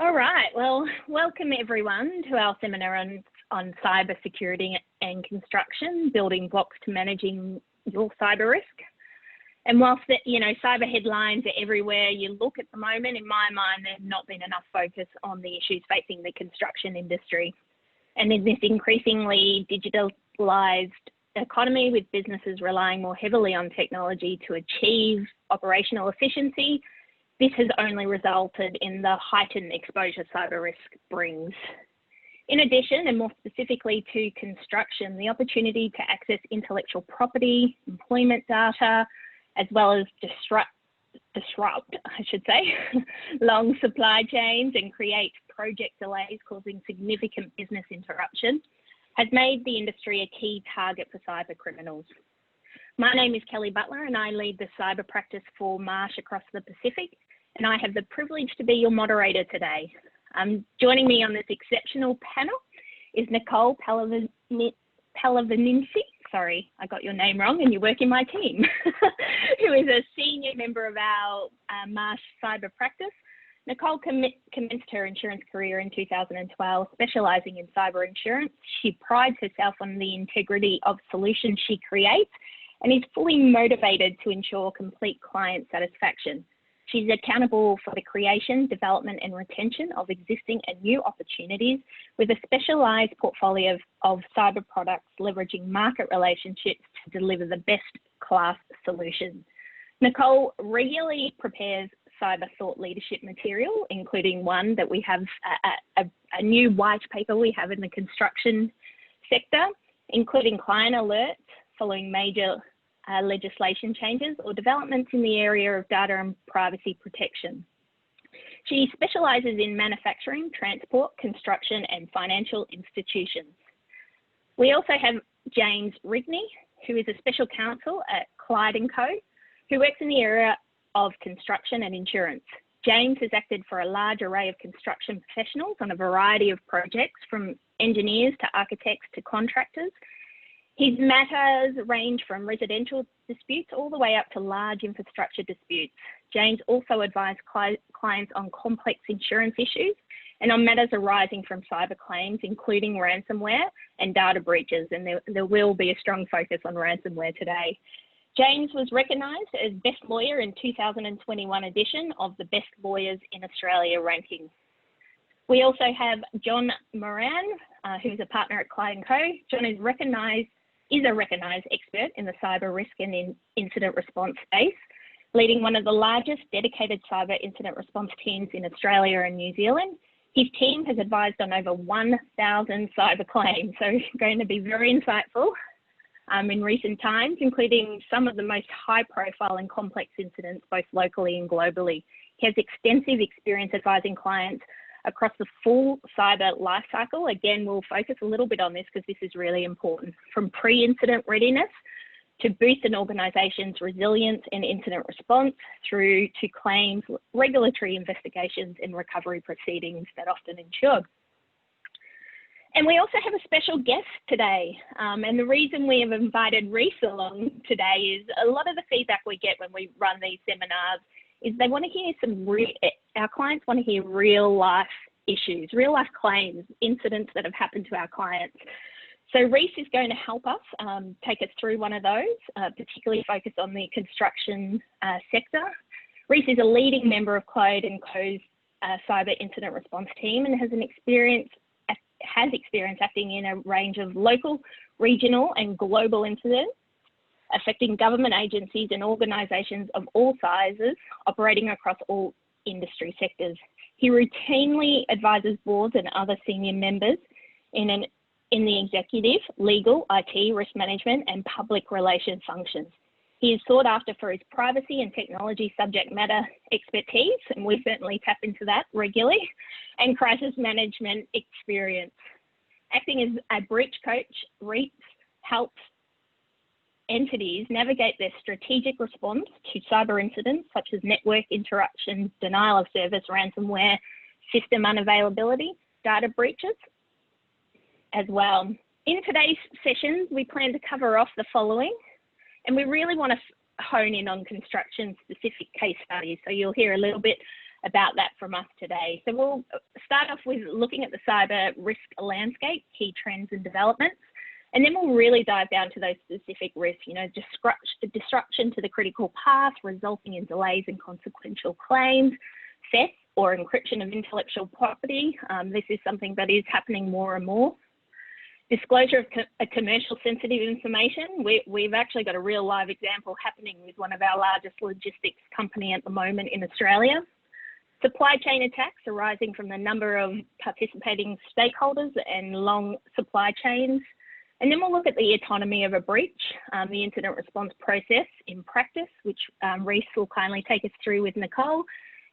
All right, well, welcome everyone to our seminar on cybersecurity and construction, building blocks to managing your cyber risk. And whilst cyber headlines are everywhere you look at the moment, in my mind, there's not been enough focus on the issues facing the construction industry. And in this increasingly digitalised economy with businesses relying more heavily on technology to achieve operational efficiency, this has only resulted in the heightened exposure cyber risk brings. In addition, and more specifically to construction, the opportunity to access intellectual property, employment data, as well as disrupt, long supply chains and create project delays causing significant business interruption, has made the industry a key target for cyber criminals. My name is Kelly Butler and I lead the cyber practice for Marsh across the Pacific, and I have the privilege to be your moderator today. Joining me on this exceptional panel is Nicole Pallavicini. Sorry, I got your name wrong and you work in my team, who is a senior member of our Marsh cyber practice. Nicole commenced her insurance career in 2012, specialising in cyber insurance. She prides herself on the integrity of solutions she creates and is fully motivated to ensure complete client satisfaction. She's accountable for the creation, development and retention of existing and new opportunities with a specialised portfolio of cyber products, leveraging market relationships to deliver the best class solutions. Nicole regularly prepares cyber thought leadership material, including one that we have, a new white paper we have in the construction sector, including client alerts following major legislation changes or developments in the area of data and privacy protection. She specialises in manufacturing, transport, construction and financial institutions. We also have James Rigney, who is a special counsel at Clyde&Co, who works in the area of construction and insurance. James has acted for a large array of construction professionals on a variety of projects, from engineers to architects to contractors. His matters range from residential disputes all the way up to large infrastructure disputes. James also advised clients on complex insurance issues and on matters arising from cyber claims, including ransomware and data breaches, and there will be a strong focus on ransomware today. James was recognised as Best Lawyer in 2021 edition of the Best Lawyers in Australia ranking. We also have John Moran, who is a partner at Clyde&Co. John is a recognised expert in the cyber risk and incident response space, leading one of the largest dedicated cyber incident response teams in Australia and New Zealand. His team has advised on over 1,000 cyber claims, so going to be very insightful in recent times, including some of the most high profile and complex incidents, both locally and globally. He has extensive experience advising clients across the full cyber lifecycle. Again, we'll focus a little bit on this because this is really important, from pre-incident readiness to boost an organisation's resilience and incident response, through to claims, regulatory investigations and recovery proceedings that often ensure. And we also have a special guest today. And the reason we have invited Reese along today is a lot of the feedback we get when we run these seminars is they want to hear our clients want to hear real life issues, real life claims, incidents that have happened to our clients. So Reese is going to help us take us through one of those, particularly focused on the construction sector. Reese is a leading member of Clyde&Co's cyber incident response team and has experience acting in a range of local, regional and global incidents affecting government agencies and organisations of all sizes operating across all industry sectors. He routinely advises boards and other senior members in the executive, legal, IT, risk management and public relations functions. He is sought after for his privacy and technology subject matter expertise, and we certainly tap into that regularly, and crisis management experience. Acting as a breach coach, Reese helps entities navigate their strategic response to cyber incidents such as network interruption, denial of service, ransomware, system unavailability, data breaches as well. In today's sessions, we plan to cover off the following, and we really want to hone in on construction specific case studies. So you'll hear a little bit about that from us today. So we'll start off with looking at the cyber risk landscape, key trends and developments, and then we'll really dive down to those specific risks, you know, disruption to the critical path resulting in delays and consequential claims, theft or encryption of intellectual property. This is something that is happening more and more. Disclosure of commercial sensitive information. We've actually got a real live example happening with one of our largest logistics company at the moment in Australia. Supply chain attacks arising from the number of participating stakeholders and long supply chains. And then we'll look at the autonomy of a breach, the incident response process in practice, which Reese will kindly take us through with Nicole.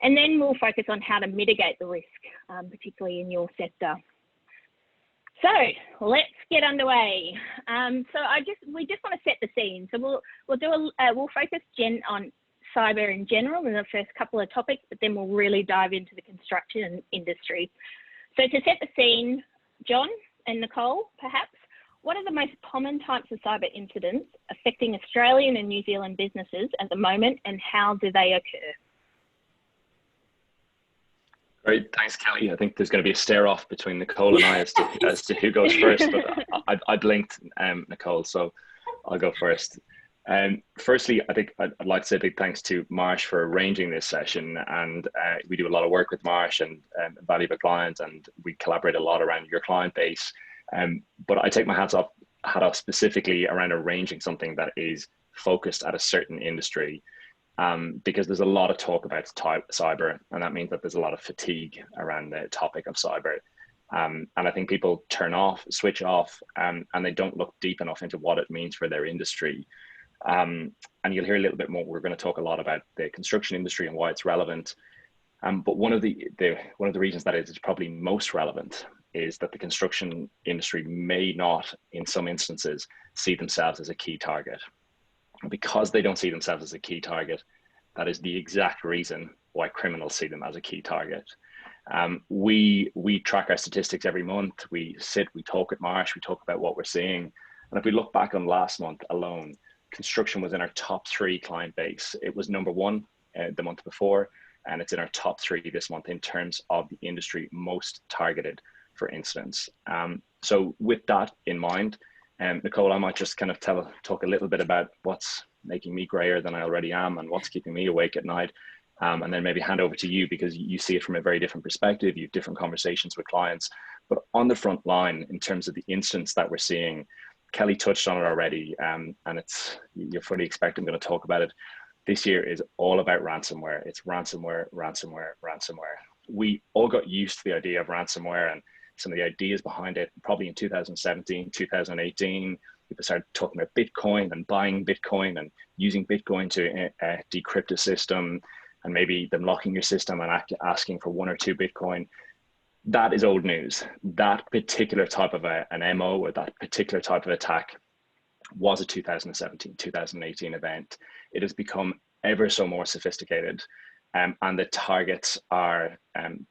And then we'll focus on how to mitigate the risk, particularly in your sector. So let's get underway. We just want to set the scene. So we'll focus on cyber in general in the first couple of topics, but then we'll really dive into the construction industry. So to set the scene, John and Nicole, perhaps, what are the most common types of cyber incidents affecting Australian and New Zealand businesses at the moment, and how do they occur? Great, thanks, Kelly. I think there's going to be a stare-off between Nicole and I as to who goes first, but I blinked, Nicole, so I'll go first. Firstly, I think I'd like to say a big thanks to Marsh for arranging this session, and we do a lot of work with Marsh and valuable clients, and we collaborate a lot around your client base. But I take my hat off specifically around arranging something that is focused at a certain industry. Because there's a lot of talk about cyber, and that means that there's a lot of fatigue around the topic of cyber. And I think people switch off, and they don't look deep enough into what it means for their industry. And you'll hear a little bit more. We're going to talk a lot about the construction industry and why it's relevant. But one of the reasons that it is probably most relevant is that the construction industry may not, in some instances, see themselves as a key target. Because they don't see themselves as a key target, that is the exact reason why criminals see them as a key target. We track our statistics every month. We talk at Marsh, we talk about what we're seeing. And if we look back on last month alone, construction was in our top 3 client base. It was number 1 the month before, and it's in our top 3 this month in terms of the industry most targeted for incidents. So with that in mind, Nicole, I might just kind of talk a little bit about what's making me grayer than I already am and what's keeping me awake at night. And then maybe hand over to you, because you see it from a very different perspective. You have different conversations with clients. But on the front line, in terms of the instance that we're seeing, Kelly touched on it already, and you're fully expect I'm going to talk about it. This year is all about ransomware. It's ransomware, ransomware, ransomware. We all got used to the idea of ransomware and some of the ideas behind it, probably in 2017, 2018, people started talking about Bitcoin and buying Bitcoin and using Bitcoin to decrypt a system, and maybe them locking your system and asking for 1 or 2 Bitcoin. That is old news. That particular type of an MO or that particular type of attack was a 2017, 2018 event. It has become ever so more sophisticated. And the targets are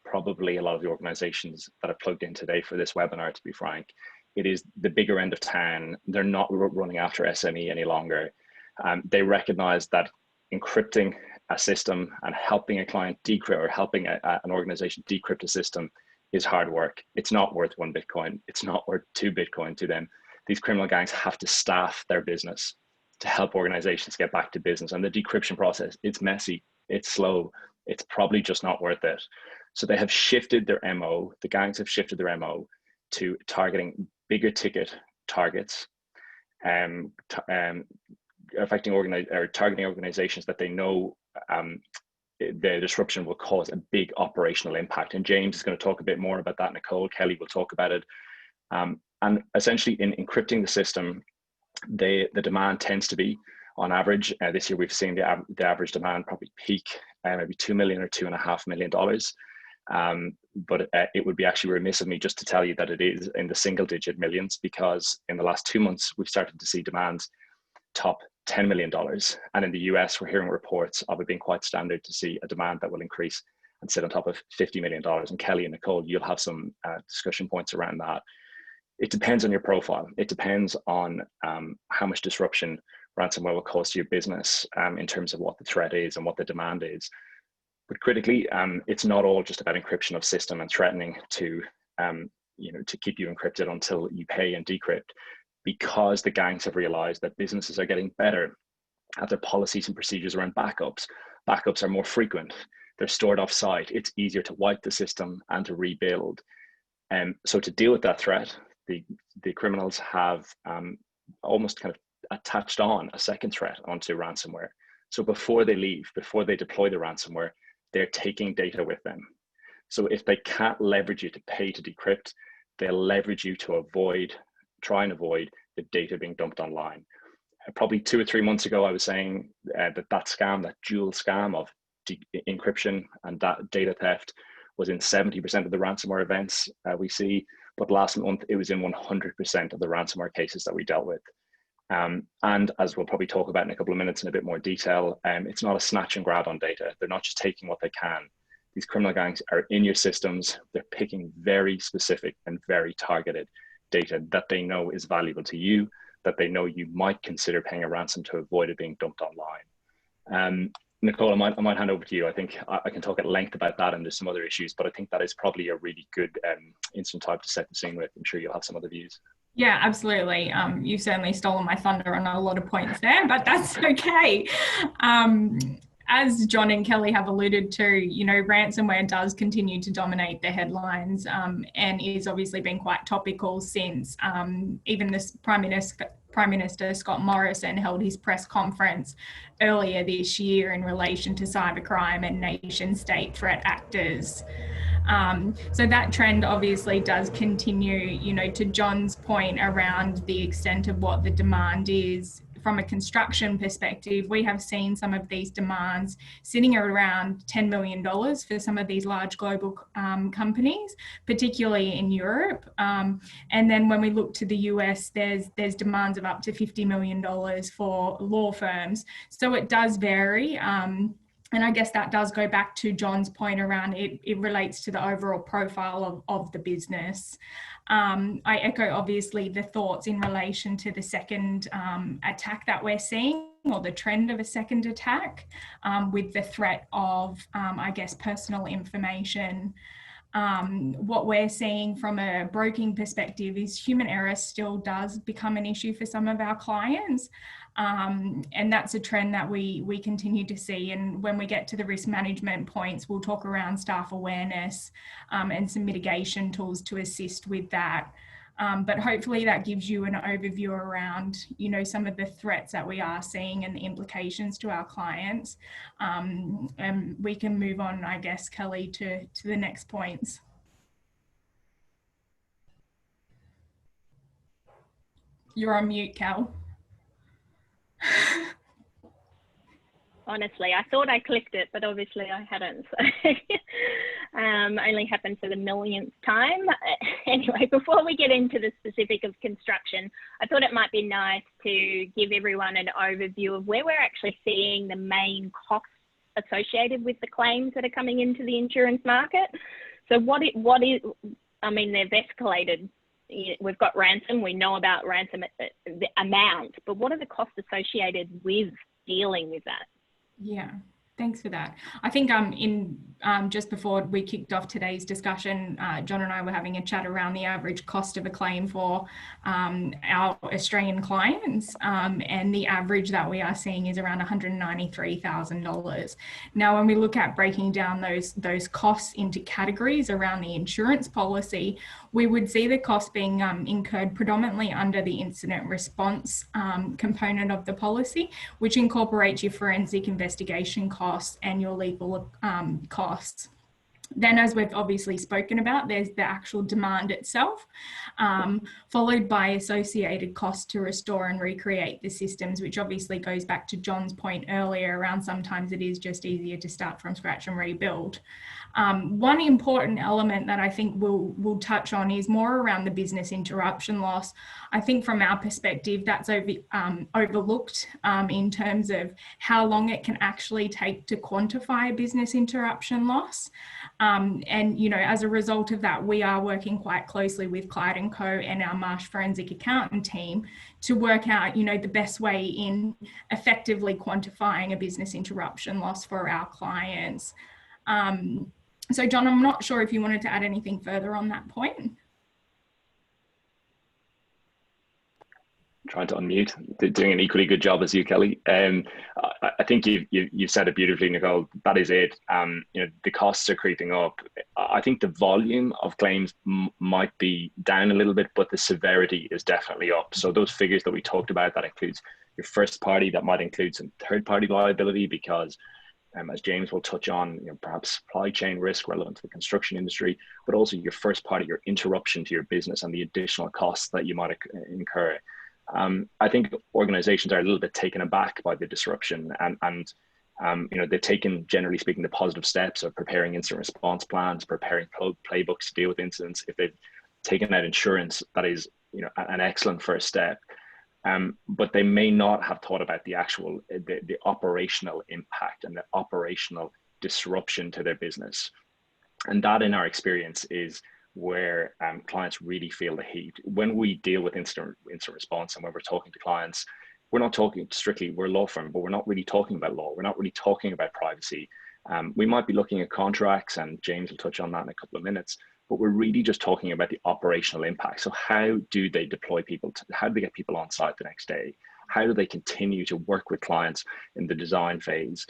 probably a lot of the organizations that are plugged in today for this webinar, to be frank. It is the bigger end of town. They're not running after SME any longer. They recognize that encrypting a system and helping a client decrypt, or helping an organization decrypt a system, is hard work. It's not worth 1 Bitcoin. It's not worth 2 Bitcoin to them. These criminal gangs have to staff their business to help organizations get back to business. And the decryption process, it's messy. It's slow. It's probably just not worth it. So they have shifted their MO. The gangs have shifted their MO to targeting bigger ticket targets, targeting organizations that they know the disruption will cause a big operational impact. And James is going to talk a bit more about that. Nicole, Kelly will talk about it. And essentially, in encrypting the system, the demand tends to be, on average, this year we've seen the average demand probably peak maybe $2 million or $2.5 million. But it would be actually remiss of me just to tell you that it is in the single-digit millions, because in the last 2 months we've started to see demands top $10 million. And in the US, we're hearing reports of it being quite standard to see a demand that will increase and sit on top of $50 million. And Kelly and Nicole, you'll have some discussion points around that. It depends on your profile. It depends on how much disruption ransomware will cause to your business in terms of what the threat is and what the demand is. But critically, it's not all just about encryption of system and threatening to, to keep you encrypted until you pay and decrypt, because the gangs have realized that businesses are getting better at their policies and procedures around backups. Backups are more frequent. They're stored off-site. It's easier to wipe the system and to rebuild. So to deal with that threat, the criminals have almost kind of attached on a second threat onto ransomware. So before they leave, before they deploy the ransomware, they're taking data with them. So if they can't leverage you to pay to decrypt, they'll leverage you to try and avoid the data being dumped online. Probably 2 or 3 months ago, I was saying that scam, that dual scam of encryption and data theft was in 70% of the ransomware events we see, but last month it was in 100% of the ransomware cases that we dealt with. And as we'll probably talk about in a couple of minutes in a bit more detail, it's not a snatch and grab on data. They're not just taking what they can. These criminal gangs are in your systems. They're picking very specific and very targeted data that they know is valuable to you, that they know you might consider paying a ransom to avoid it being dumped online. Nicole, I might hand over to you. I think I can talk at length about that, and there's some other issues, but I think that is probably a really good instant type to set the scene with. I'm sure you'll have some other views. Yeah, absolutely. You've certainly stolen my thunder on a lot of points there, but that's okay. As John and Kelly have alluded to, ransomware does continue to dominate the headlines and is obviously been quite topical since even this Prime Minister Scott Morrison held his press conference earlier this year in relation to cybercrime and nation state threat actors. So that trend obviously does continue, to John's point around the extent of what the demand is. From a construction perspective, we have seen some of these demands sitting around $10 million for some of these large global companies, particularly in Europe. And then when we look to the US, there's demands of up to $50 million for law firms. So it does vary. And I guess that does go back to John's point around it relates to the overall profile of the business. I echo obviously the thoughts in relation to the second attack that we're seeing, or the trend of a second attack with the threat of, personal information. What we're seeing from a broking perspective is human error still does become an issue for some of our clients. And that's a trend that we continue to see. And when we get to the risk management points, we'll talk around staff awareness and some mitigation tools to assist with that. But hopefully that gives you an overview around, some of the threats that we are seeing and the implications to our clients. And we can move on, I guess, Kelly, to the next points. You're on mute, Cal. Honestly, I thought I clicked it, but obviously I hadn't. So only happened for the millionth time. Anyway, before we get into the specific of construction, I thought it might be nice to give everyone an overview of where we're actually seeing the main costs associated with the claims that are coming into the insurance market. So they've escalated. We've got ransom, we know about ransom the amount, but what are the costs associated with dealing with that? Yeah, thanks for that. I think just before we kicked off today's discussion, John and I were having a chat around the average cost of a claim for our Australian clients, and the average that we are seeing is around $193,000. Now, when we look at breaking down those costs into categories around the insurance policy, we would see the cost being incurred predominantly under the incident response component of the policy, which incorporates your forensic investigation costs and your legal costs. Then, as we've obviously spoken about, there's the actual demand itself, followed by associated costs to restore and recreate the systems, which obviously goes back to John's point earlier around sometimes it is just easier to start from scratch and rebuild. One important element that I think we'll touch on is more around the business interruption loss. I think from our perspective, that's overlooked in terms of how long it can actually take to quantify a business interruption loss. And, as a result of that, we are working quite closely with Clyde&Co and our Marsh forensic accountant team to work out, the best way in effectively quantifying a business interruption loss for our clients. So John, I'm not sure if you wanted to add anything further on that point. Trying to unmute. They're doing an equally good job as you, Kelly. I think you've said it beautifully, Nicole. That is it. The costs are creeping up. I think the volume of claims might be down a little bit, but the severity is definitely up. So those figures that we talked about, that includes your first party, that might include some third party liability, because as James will touch on, perhaps supply chain risk relevant to the construction industry, but also your first party, your interruption to your business and the additional costs that you might incur. I think organizations are a little bit taken aback by the disruption, and they've taken, generally speaking, the positive steps of preparing incident response plans, preparing playbooks to deal with incidents. If they've taken out insurance, that is an excellent first step. But they may not have thought about the actual the operational impact and the operational disruption to their business, and that, in our experience, is where clients really feel the heat. When we deal with incident response and when we're talking to clients, we're not talking strictly, we're a law firm, but we're not really talking about law. We're not really talking about privacy. We might be looking at contracts, and James will touch on that in a couple of minutes, but we're really just talking about the operational impact. So how do they deploy people? How do they get people on site the next day? How do they continue to work with clients in the design phase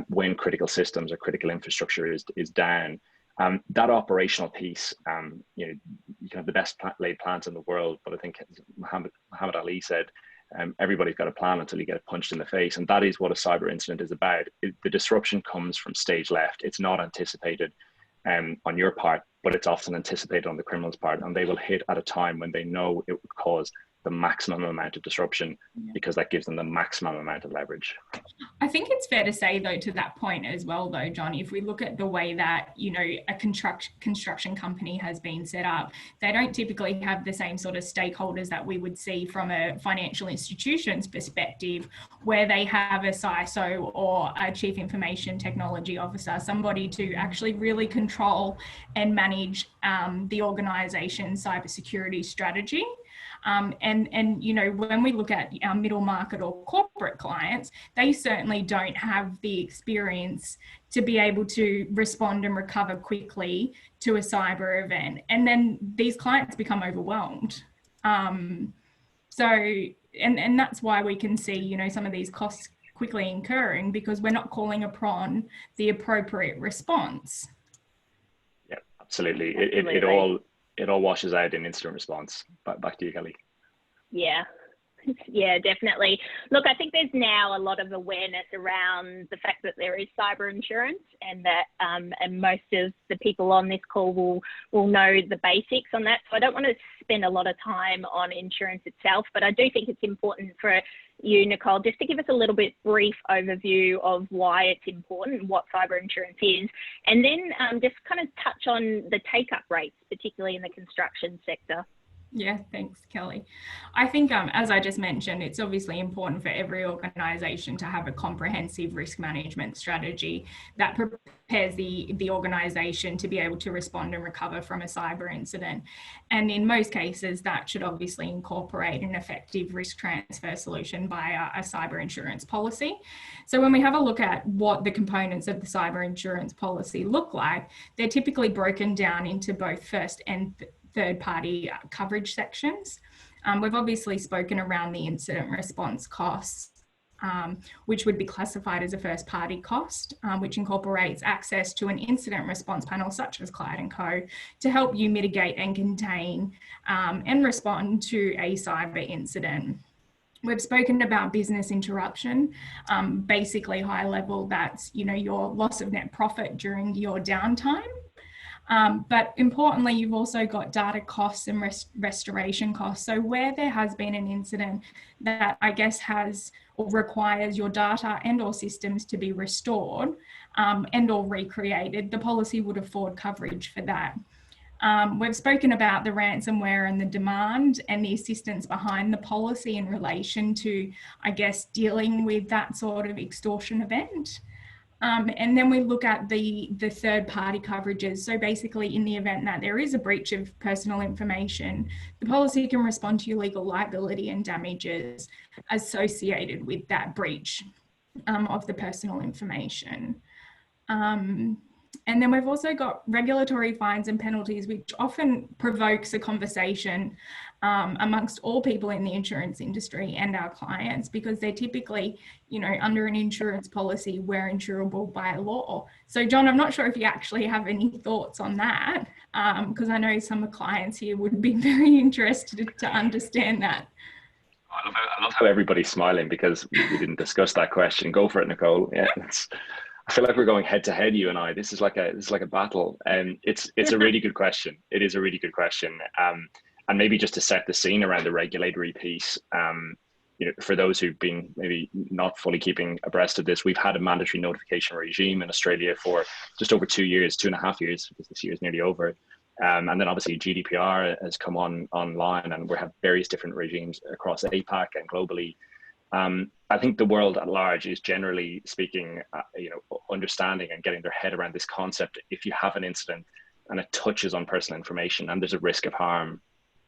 when critical systems or critical infrastructure is down? That operational piece, you can have the best laid plans in the world, but I think Muhammad Ali said, everybody's got a plan until you get punched in the face. And that is what a cyber incident is about. The disruption comes from stage left. It's not anticipated on your part, but it's often anticipated on the criminal's part. And they will hit at a time when they know it would cause the maximum amount of disruption, because that gives them the maximum amount of leverage. I think it's fair to say, though, to that point as well, though, John, if we look at the way that, a construction company has been set up, they don't typically have the same sort of stakeholders that we would see from a financial institution's perspective, where they have a CISO or a chief information technology officer, somebody to actually really control and manage the organization's cybersecurity strategy. When we look at our middle market or corporate clients, they certainly don't have the experience to be able to respond and recover quickly to a cyber event. And then these clients become overwhelmed. And that's why we can see, some of these costs quickly incurring, because we're not calling upon the appropriate response. Yeah, absolutely. It all washes out in incident response. Back to you, Kelly. Yeah, definitely. Look, I think there's now a lot of awareness around the fact that there is cyber insurance, and that and most of the people on this call will know the basics on that. So I don't want to spend a lot of time on insurance itself, but I do think it's important for you, Nicole, just to give us a little bit brief overview of why it's important, what cyber insurance is, and then just kind of touch on the take-up rates, particularly in the construction sector. Yeah, thanks, Kelly. I think, as I just mentioned, it's obviously important for every organisation to have a comprehensive risk management strategy that prepares the organisation to be able to respond and recover from a cyber incident. And in most cases, that should obviously incorporate an effective risk transfer solution via a cyber insurance policy. So when we have a look at what the components of the cyber insurance policy look like, they're typically broken down into both first and third-party coverage sections. We've obviously spoken around the incident response costs, which would be classified as a first-party cost, which incorporates access to an incident response panel such as Clyde&Co to help you mitigate and contain and respond to a cyber incident. We've spoken about business interruption, basically high level, that's your loss of net profit during your downtime. But importantly, you've also got data costs and restoration costs. So where there has been an incident that I guess has or requires your data and or systems to be restored and or recreated, the policy would afford coverage for that. We've spoken about the ransomware and the demand and the assistance behind the policy in relation to, I guess, dealing with that sort of extortion event. And then we look at the third-party coverages. So basically, in the event that there is a breach of personal information, the policy can respond to your legal liability and damages associated with that breach of the personal information. And then we've also got regulatory fines and penalties, which often provokes a conversation amongst all people in the insurance industry and our clients, because they're typically, under an insurance policy, we're insurable by law. So John, I'm not sure if you actually have any thoughts on that, because I know some clients here would be very interested to understand that. I love how everybody's smiling because we didn't discuss that question. Go for it, Nicole. Yeah, I feel like we're going head to head, you and I. This is like a battle, and it's a really good question. It is a really good question, and maybe just to set the scene around the regulatory piece. For those who've been maybe not fully keeping abreast of this, we've had a mandatory notification regime in Australia for just over 2 years, 2.5 years, because this year is nearly over. And then obviously GDPR has come online, and we have various different regimes across APAC and globally. I think the world at large is generally speaking, understanding and getting their head around this concept. If you have an incident and it touches on personal information and there's a risk of harm,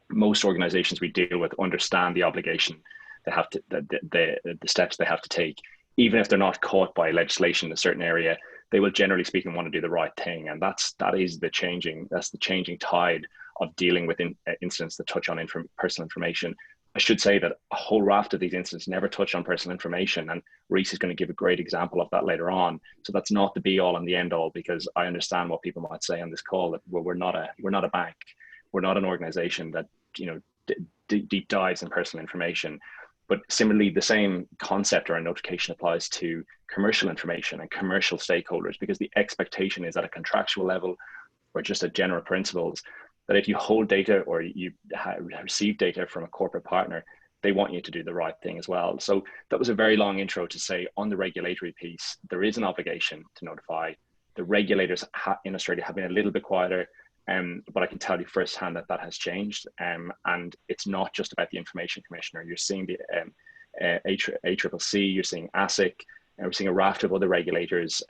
most organizations we deal with understand the obligation they have to, the steps they have to take. Even if they're not caught by legislation in a certain area, they will generally speaking want to do the right thing. And that's the changing tide of dealing with incidents that touch on personal information. I should say that a whole raft of these incidents never touch on personal information, and Reese is going to give a great example of that later on. So that's not the be all and the end all, because I understand what people might say on this call, that we're not a bank, we're not an organization that deep dives in personal information. But similarly, the same concept or a notification applies to commercial information and commercial stakeholders, because the expectation is at a contractual level or just at general principles that if you hold data or you receive data from a corporate partner, they want you to do the right thing as well. So that was a very long intro to say on the regulatory piece, there is an obligation to notify. The regulators in Australia have been a little bit quieter, but I can tell you firsthand that has changed. And it's not just about the Information Commissioner. You're seeing the ACCC, you're seeing ASIC, and we're seeing a raft of other regulators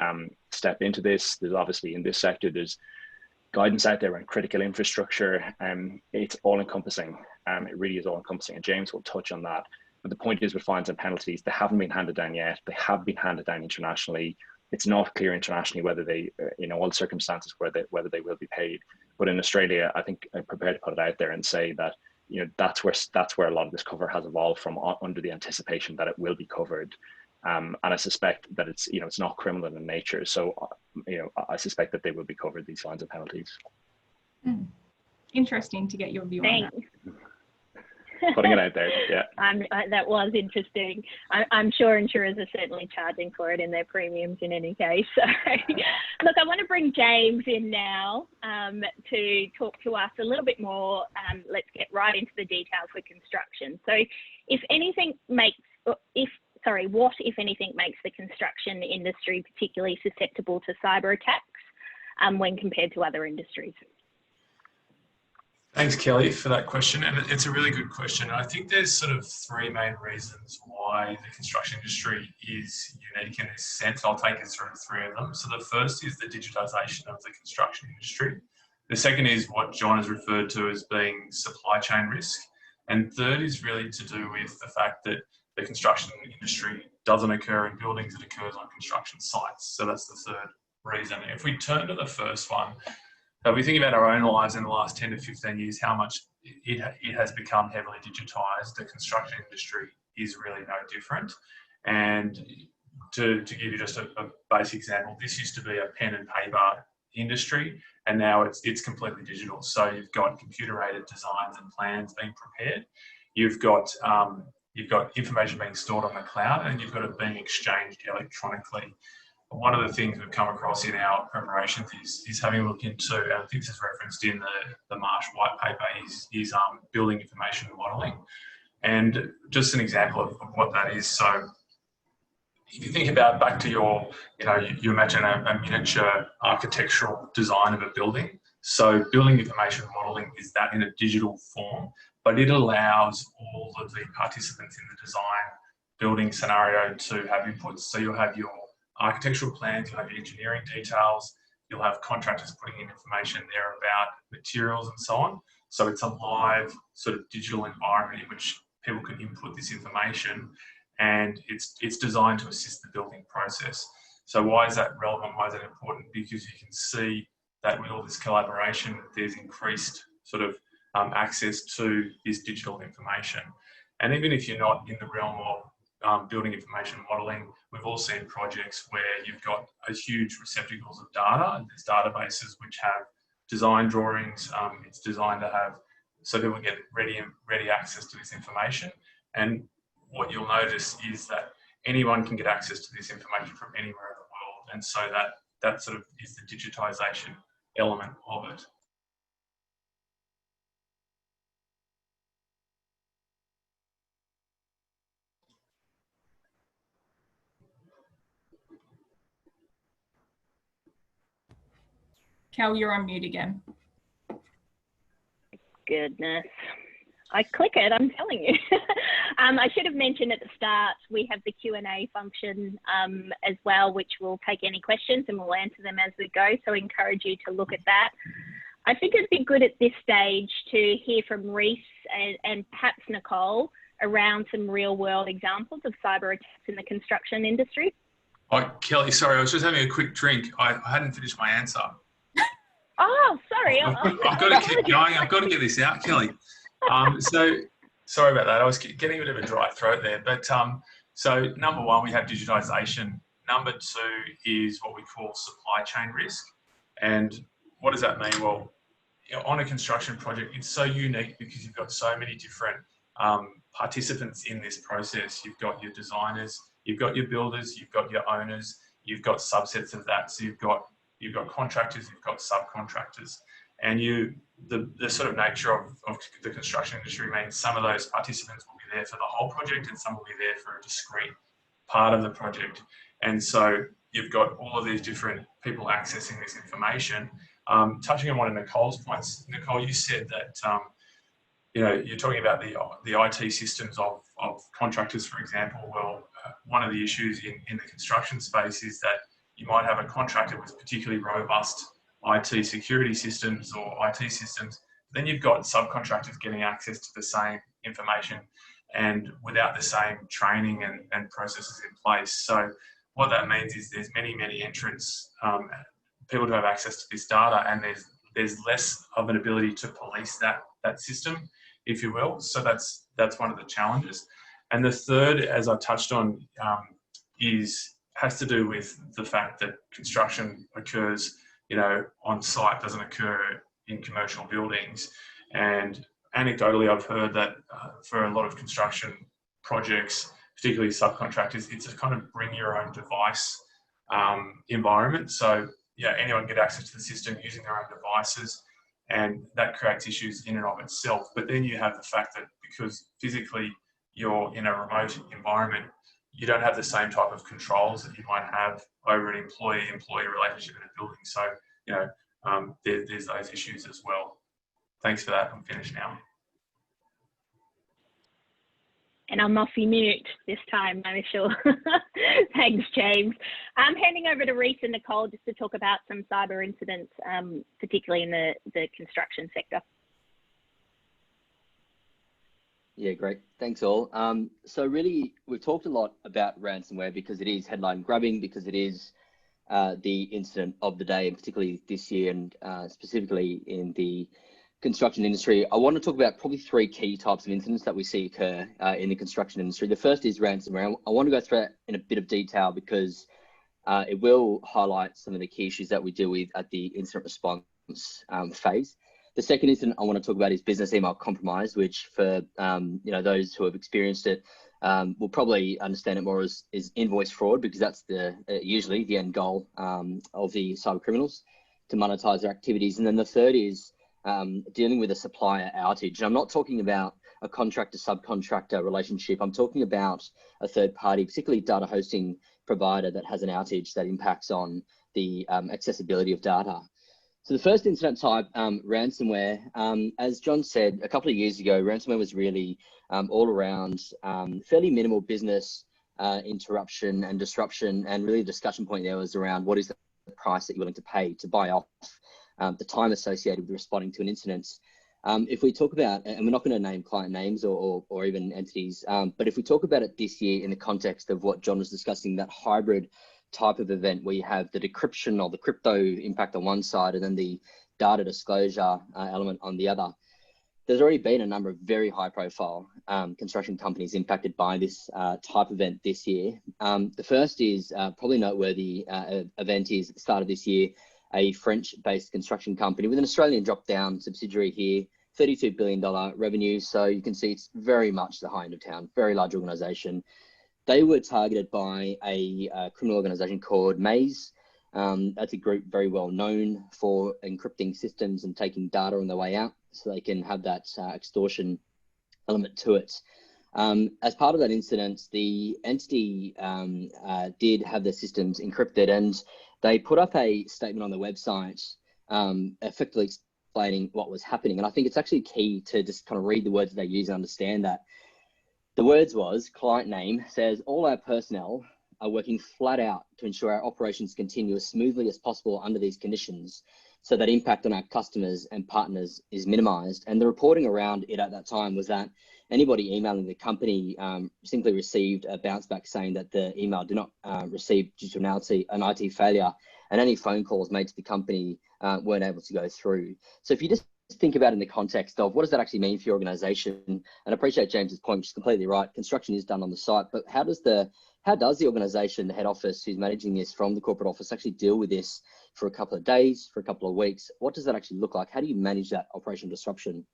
step into this. There's obviously in this sector, there's guidance out there on critical infrastructure. It's all encompassing. It really is all encompassing, and James will touch on that. But the point is, with fines and penalties, they haven't been handed down yet. They have been handed down internationally. It's not clear internationally whether they, all the circumstances whether they will be paid. But in Australia, I think I'm prepared to put it out there and say that that's where a lot of this cover has evolved from, under the anticipation that it will be covered. And I suspect that it's not criminal in nature. So I suspect that they will be covered, these fines and penalties. Interesting to get your view on that. Putting it out there, yeah. That was interesting. I'm sure insurers are certainly charging for it in their premiums in any case. So, look, I want to bring James in now to talk to us a little bit more. Let's get right into the details for construction. So, what, if anything, makes the construction industry particularly susceptible to cyber attacks when compared to other industries? Thanks, Kelly, for that question. And it's a really good question. I think there's sort of three main reasons why the construction industry is unique in this sense. I'll take us through three of them. So the first is the digitalisation of the construction industry. The second is what John has referred to as being supply chain risk. And third is really to do with the fact that the construction industry doesn't occur in buildings, it occurs on construction sites. So that's the third reason. If we turn to the first one, if we think about our own lives in the last 10 to 15 years, how much it has become heavily digitised, the construction industry is really no different. And to give you just a basic example, this used to be a pen and paper industry, and now it's completely digital. So you've got computer-aided designs and plans being prepared. You've got information being stored on the cloud, and you've got it being exchanged electronically. One of the things we've come across in our preparations is having a look into, and I think this is referenced in the Marsh white paper, is building information modelling. And just an example of what that is. So if you think about back to your, you imagine a miniature architectural design of a building. So building information modelling is that in a digital form, but it allows all of the participants in the design building scenario to have inputs. So you'll have your architectural plans, you'll have your engineering details, you'll have contractors putting in information there about materials and so on. So it's a live sort of digital environment in which people can input this information, and it's designed to assist the building process. So why is that relevant? Why is that important? Because you can see that with all this collaboration, there's increased sort of access to this digital information. And even if you're not in the realm of building information modelling, we've all seen projects where you've got a huge receptacles of data, and there's databases which have design drawings. It's designed to have, so people get ready access to this information. And what you'll notice is that anyone can get access to this information from anywhere in the world. And so that sort of is the digitisation element of it. Kel, you're on mute again. Goodness. I click it, I'm telling you. I should have mentioned at the start, we have the Q&A function as well, which will take any questions and we'll answer them as we go. So I encourage you to look at that. I think it'd be good at this stage to hear from Reese and perhaps Nicole around some real world examples of cyber attacks in the construction industry. Oh, Kelly, sorry, I was just having a quick drink. I hadn't finished my answer. Oh, sorry. I've got to keep going. I've got to get this out, Kelly. So sorry about that. I was getting a bit of a dry throat there. But so number one, we have digitisation. Number two is what we call supply chain risk. And what does that mean? Well, you know, on a construction project, it's so unique because you've got so many different participants in this process. You've got your designers, you've got your builders, you've got your owners, you've got subsets of that. So you've got contractors, you've got subcontractors. And the sort of nature of the construction industry means some of those participants will be there for the whole project and some will be there for a discrete part of the project. And so you've got all of these different people accessing this information. Touching on one of Nicole's points, Nicole, you said that you're talking about the IT systems of contractors, for example. Well, one of the issues in the construction space is that you might have a contractor with particularly robust IT security systems or IT systems. Then you've got subcontractors getting access to the same information and without the same training and processes in place. So what that means is there's many entrants, people to have access to this data, and there's less of an ability to police that system, if you will. So that's one of the challenges. And the third, as I touched on, has to do with the fact that construction occurs, on site, doesn't occur in commercial buildings. And anecdotally, I've heard that for a lot of construction projects, particularly subcontractors, it's a kind of bring your own device environment. So anyone can get access to the system using their own devices, and that creates issues in and of itself. But then you have the fact that because physically you're in a remote environment, you don't have the same type of controls that you might have over an employee-employee relationship in a building. So, there's those issues as well. Thanks for that. I'm finished now. And I'm off mute this time, I'm sure. Thanks, James. I'm handing over to Reese and Nicole just to talk about some cyber incidents, particularly in the construction sector. Yeah, great. Thanks all. So really, we've talked a lot about ransomware because it is headline grabbing, because it is the incident of the day, and particularly this year, and specifically in the construction industry. I want to talk about probably three key types of incidents that we see occur in the construction industry. The first is ransomware. I want to go through it in a bit of detail because it will highlight some of the key issues that we deal with at the incident response phase. The second incident I want to talk about is business email compromise, which for those who have experienced it will probably understand it more as invoice fraud, because that's usually the end goal of the cyber criminals, to monetize their activities. And then the third is dealing with a supplier outage. And I'm not talking about a contractor-subcontractor relationship. I'm talking about a third party, particularly data hosting provider, that has an outage that impacts on the accessibility of data. So the first incident type, ransomware, as John said, a couple of years ago, ransomware was really all around fairly minimal business interruption and disruption. And really the discussion point there was around what is the price that you're willing to pay to buy off the time associated with responding to an incident. If we talk about, and we're not going to name client names or even entities, but if we talk about it this year in the context of what John was discussing, that hybrid type of event where you have the decryption or the crypto impact on one side and then the data disclosure element on the other. There's already been a number of very high profile construction companies impacted by this type of event this year. The first is probably noteworthy event is at the start of this year, a French-based construction company with an Australian drop-down subsidiary here, $32 billion revenue. So you can see it's very much the high end of town, very large organization. They were targeted by a criminal organization called Maze. That's a group very well known for encrypting systems and taking data on their way out, so they can have that extortion element to it. As part of that incident, the entity did have their systems encrypted, and they put up a statement on their website effectively explaining what was happening. And I think it's actually key to just kind of read the words that they use and understand that. The words was, client name says, all our personnel are working flat out to ensure our operations continue as smoothly as possible under these conditions, so that impact on our customers and partners is minimized. And the reporting around it at that time was that anybody emailing the company simply received a bounce back saying that the email did not receive due to an IT failure, and any phone calls made to the company weren't able to go through. So if you just think about it in the context of what does that actually mean for your organization, and I appreciate James's point, which is completely right. Construction is done on the site, but how does the organization, the head office who's managing this from the corporate office, actually deal with this for a couple of days, for a couple of weeks? What does that actually look like? How do you manage that operational disruption?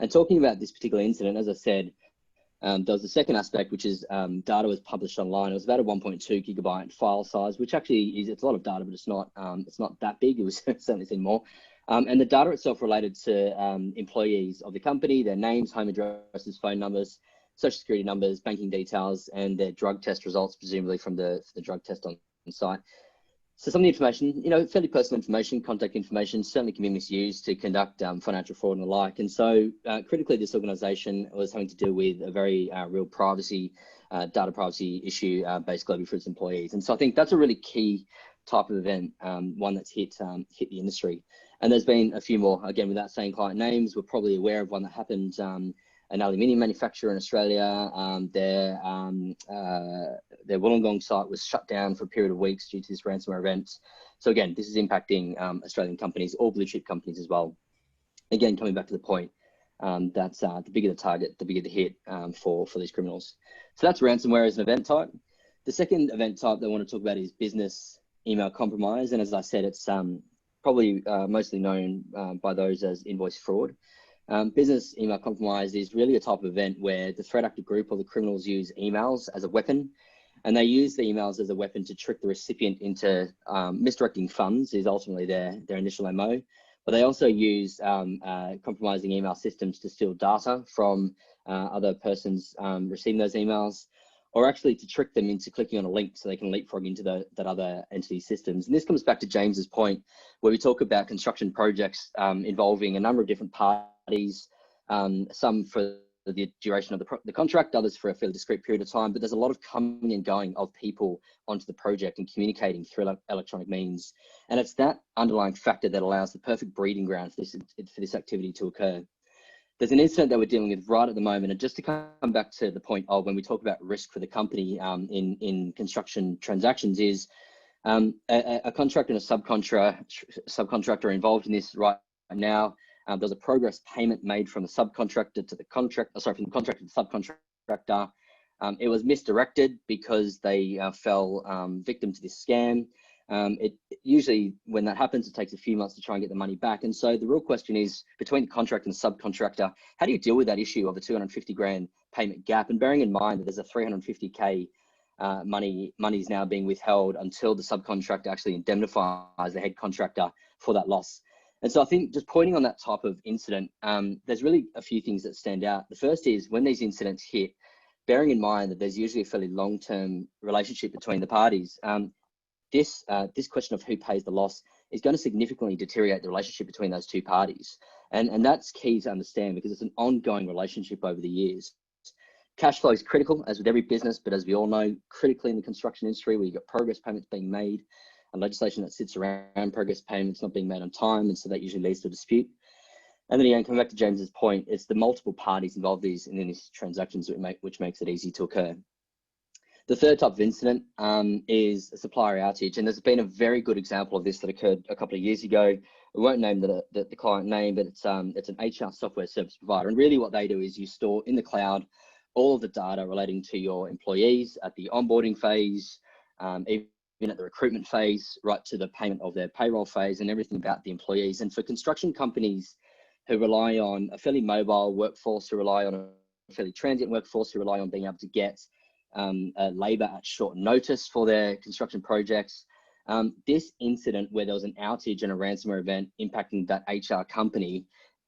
And talking about this particular incident, as I said, there was the second aspect, which is data was published online. It was about a 1.2 gigabyte file size, which actually it's a lot of data, but it's not that big. It was certainly seen more. And the data itself related to employees of the company, their names, home addresses, phone numbers, social security numbers, banking details, and their drug test results, presumably from the drug test on site. So some of the information, fairly personal information, contact information, certainly can be misused to conduct financial fraud and the like. And so critically, this organization was having to deal with a very real data privacy issue based globally for its employees. And so I think that's a really key type of event, one that's hit the industry. And there's been a few more, again, without saying client names. We're probably aware of one that happened, an aluminium manufacturer in Australia. Their Wollongong site was shut down for a period of weeks due to this ransomware event. So again, this is impacting Australian companies, all blue chip companies as well. Again, coming back to the point, that's the bigger the target, the bigger the hit for these criminals. So that's ransomware as an event type. The second event type that I want to talk about is business email compromise. And as I said, it's probably mostly known by those as invoice fraud. Business email compromise is really a type of event where the threat actor group or the criminals use emails as a weapon, and they use the emails as a weapon to trick the recipient into misdirecting funds is ultimately their initial MO. But they also use compromising email systems to steal data from other persons receiving those emails, or actually to trick them into clicking on a link so they can leapfrog into that other entity systems. And this comes back to James's point, where we talk about construction projects involving a number of different parties, some for the duration of the contract, others for a fairly discrete period of time, but there's a lot of coming and going of people onto the project and communicating through electronic means. And it's that underlying factor that allows the perfect breeding ground for this activity to occur. There's an incident that we're dealing with right at the moment, and just to come back to the point of when we talk about risk for the company in construction transactions is a contractor and a subcontractor involved in this right now. There's a progress payment made from the subcontractor to the contractor, from the contractor to the subcontractor. It was misdirected because they fell victim to this scam. Usually when that happens, it takes a few months to try and get the money back. And so the real question is, between the contractor and the subcontractor, how do you deal with that issue of a 250 grand payment gap? And bearing in mind that there's a 350K money is now being withheld until the subcontractor actually indemnifies the head contractor for that loss. And so I think just pointing on that type of incident, there's really a few things that stand out. The first is when these incidents hit, bearing in mind that there's usually a fairly long-term relationship between the parties, this question of who pays the loss is going to significantly deteriorate the relationship between those two parties. And that's key to understand because it's an ongoing relationship over the years. Cash flow is critical, as with every business, but as we all know, critically in the construction industry, where you've got progress payments being made and legislation that sits around progress payments not being made on time, and so that usually leads to a dispute. And then again, coming back to James's point, it's the multiple parties involved in these transactions which makes it easy to occur. The third type of incident is a supplier outage, and there's been a very good example of this that occurred a couple of years ago. We won't name the client name, but it's an HR software service provider, and really what they do is you store in the cloud all of the data relating to your employees at the onboarding phase, even at the recruitment phase, right to the payment of their payroll phase, and everything about the employees. And for construction companies who rely on a fairly mobile workforce, who rely on a fairly transient workforce, who rely on being able to get labour at short notice for their construction projects, this incident where there was an outage and a ransomware event impacting that HR company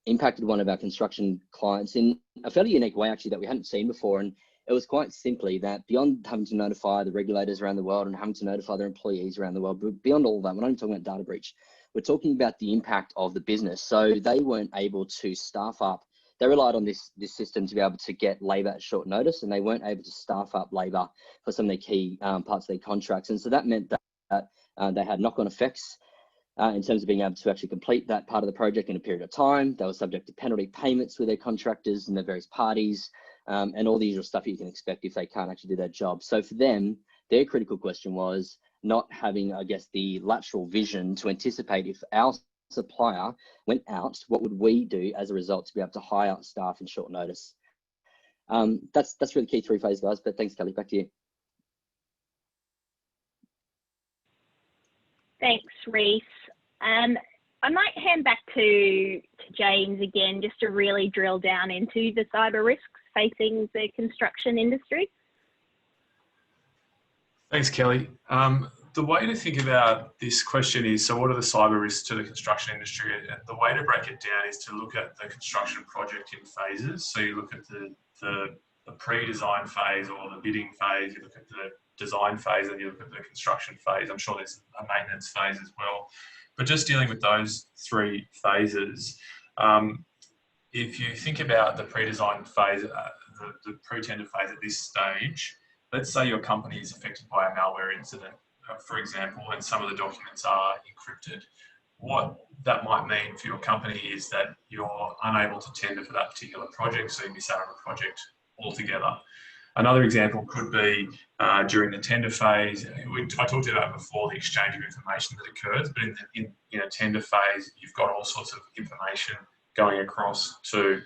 impacted one of our construction clients in a fairly unique way, actually, that we hadn't seen before. And it was quite simply that beyond having to notify the regulators around the world and having to notify their employees around the world, but beyond all that, we're not even talking about data breach. We're talking about the impact of the business. So they weren't able to staff up. They relied on this system to be able to get labour at short notice, and they weren't able to staff up labour for some of their key parts of their contracts. And so that meant that they had knock-on effects in terms of being able to actually complete that part of the project in a period of time. They were subject to penalty payments with their contractors and their various parties, and all the usual stuff you can expect if they can't actually do their job. So for them, their critical question was not having, I guess, the lateral vision to anticipate if our supplier went out, what would we do as a result to be able to hire staff in short notice? That's really key 3 phase, guys. But thanks, Kelly. Back to you. Thanks, Reese. I might hand back to James again, just to really drill down into the cyber risks facing the construction industry. Thanks, Kelly. The way to think about this question is, so what are the cyber risks to the construction industry? And the way to break it down is to look at the construction project in phases. So you look at the pre-design phase or the bidding phase, you look at the design phase, and you look at the construction phase. I'm sure there's a maintenance phase as well. But just dealing with those 3 phases, if you think about the pre-design phase, the pre-tender phase at this stage, let's say your company is affected by a malware incident, for example, and some of the documents are encrypted. What that might mean for your company is that you're unable to tender for that particular project, so you miss out on a project altogether. Another example could be during the tender phase. I talked about before the exchange of information that occurs, but in a tender phase, you've got all sorts of information going across to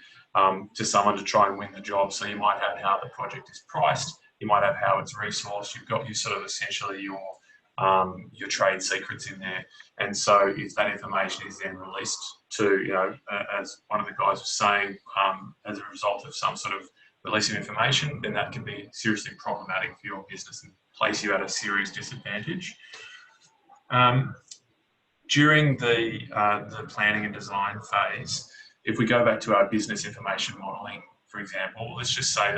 someone to try and win the job. So you might have how the project is priced, you might have how it's resourced, you've got your sort of essentially your trade secrets in there. And so if that information is then released to, as one of the guys was saying, as a result of some sort of release of information, then that can be seriously problematic for your business and place you at a serious disadvantage. During the planning and design phase, if we go back to our business information modelling, for example, let's just say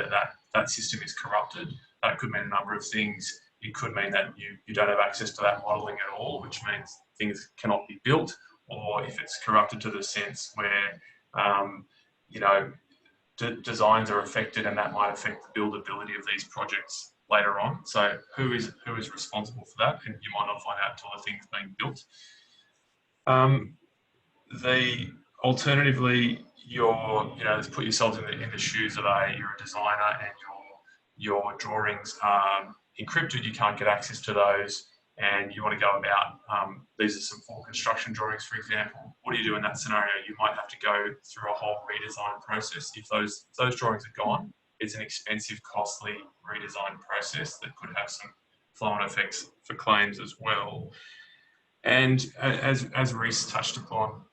that system is corrupted. That could mean a number of things. It could mean that you don't have access to that modelling at all, which means things cannot be built, or if it's corrupted to the sense where, designs are affected, and that might affect the buildability of these projects later on. So who is responsible for that? And you might not find out until the thing's being built. Alternatively, let's put yourselves in the shoes of you're a designer and your drawings are encrypted, you can't get access to those, and you want to go about, these are some full construction drawings, for example. What do you do in that scenario? You might have to go through a whole redesign process. If those drawings are gone, it's an expensive, costly redesign process that could have some flow-on effects for claims as well. And as Reese touched upon,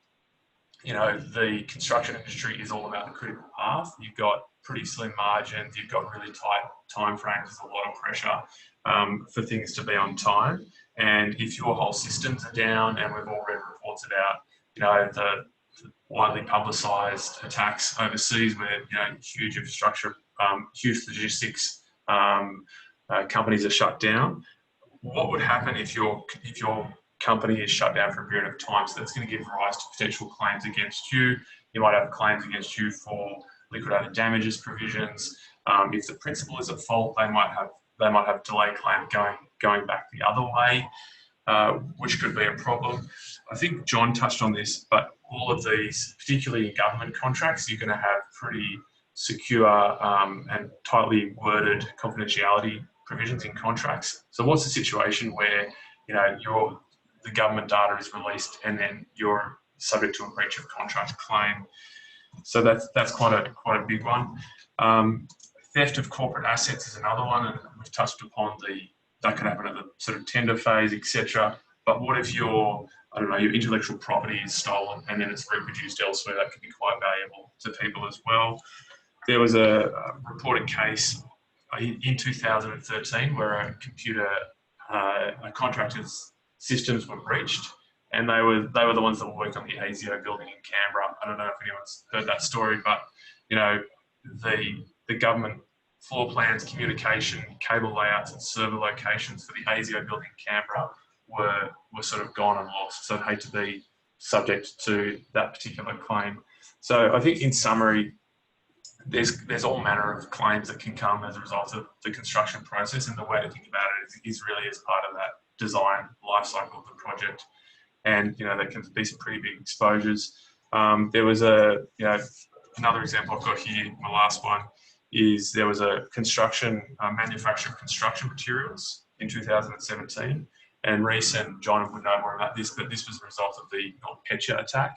the construction industry is all about the critical path. You've got pretty slim margins, you've got really tight time frames, there's a lot of pressure for things to be on time. And if your whole systems are down, and we've all read reports about, the widely publicised attacks overseas where, huge infrastructure, huge logistics companies are shut down, what would happen if your company is shut down for a period of time? So that's going to give rise to potential claims against you. You might have claims against you for liquidated damages provisions. If the principal is at fault, they might have delay claim going back the other way, which could be a problem. I think John touched on this, but all of these, particularly in government contracts, you're going to have pretty secure and tightly worded confidentiality provisions in contracts. So what's the situation where, you know, the government data is released and then you're subject to a breach of contract claim? So that's quite a big one. Theft of corporate assets is another one, and we've touched upon that could happen at the sort of tender phase, etc. But what if your intellectual property is stolen and then it's reproduced elsewhere? That could be quite valuable to people as well. There was a reported case in 2013 where a contractor's systems were breached, and they were the ones that were working on the ASIO building in Canberra. I don't know if anyone's heard that story, but you know, the government floor plans, communication, cable layouts, and server locations for the ASIO building in Canberra were sort of gone and lost. So I'd hate to be subject to that particular claim. So I think in summary, there's all manner of claims that can come as a result of the construction process, and the way to think about it is really as part of that design life cycle of the project. And you know, there can be some pretty big exposures. There was another example I've got here. My last one is there was a manufacturer of construction materials in 2017, and Reece and John would know more about this, but this was a result of the NotPetya attack,